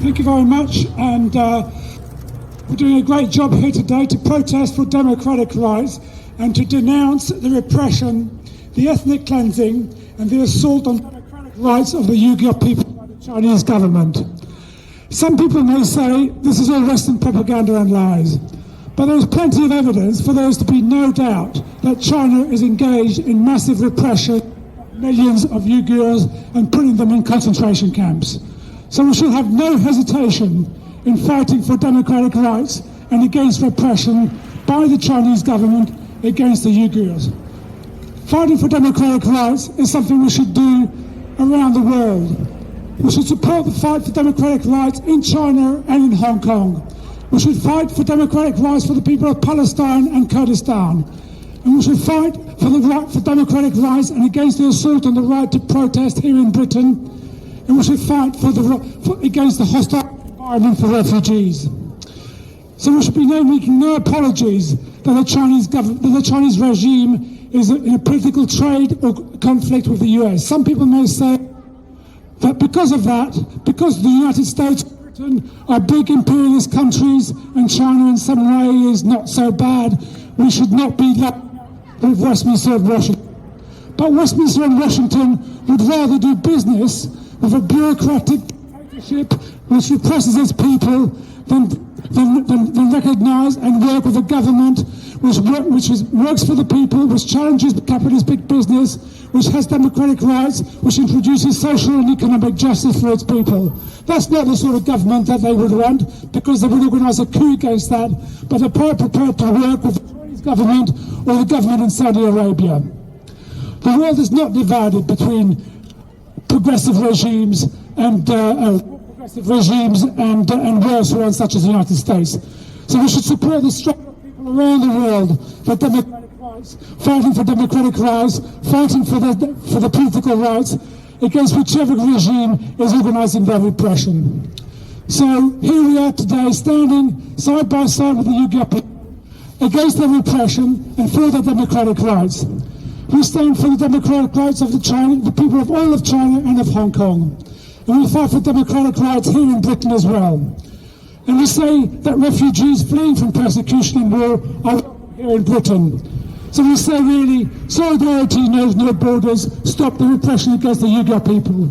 Thank you very much, and we're doing a great job here today to protest for democratic rights and to denounce the repression, the ethnic cleansing and the assault on democratic rights of the Uyghur people by the Chinese government. Some people may say this is all Western propaganda and lies, but there is plenty of evidence for there is to be no doubt that China is engaged in massive repression of millions of Uyghurs and putting them in concentration camps. So we should have no hesitation in fighting for democratic rights and against repression by the Chinese government against the Uyghurs. Fighting for democratic rights is something we should do around the world. We should support the fight for democratic rights in China and in Hong Kong. We should fight for democratic rights for the people of Palestine and Kurdistan. And we should fight for the right for democratic rights and against the assault on the right to protest here in Britain. And we should fight against the hostile environment for refugees. So we should be making no apologies that the Chinese regime is in a political trade or conflict with the US. Some people may say that because the United States and Britain are big imperialist countries and China in some way is not so bad, we should not be like with Westminster and Washington. But Westminster and Washington would rather do business with a bureaucratic dictatorship which represses its people than recognise and work with a government which works for the people, which challenges capitalist big business, which has democratic rights, which introduces social and economic justice for its people. That's not the sort of government that they would want, because they would organise a coup against that, but they're prepared to work with the Chinese government or the government in Saudi Arabia. The world is not divided between progressive regimes and worse ones such as the United States. So we should support the struggle of people around the world for democratic rights, fighting for democratic rights, fighting for the political rights against whichever regime is organising their repression. So here we are today, standing side by side with the Uyghur people against their repression and for their democratic rights. We stand for the democratic rights of the people of all of China and of Hong Kong. And we fight for democratic rights here in Britain as well. And we say that refugees fleeing from persecution and war are here in Britain. So we say really, solidarity knows no borders, stop the repression against the Uyghur people.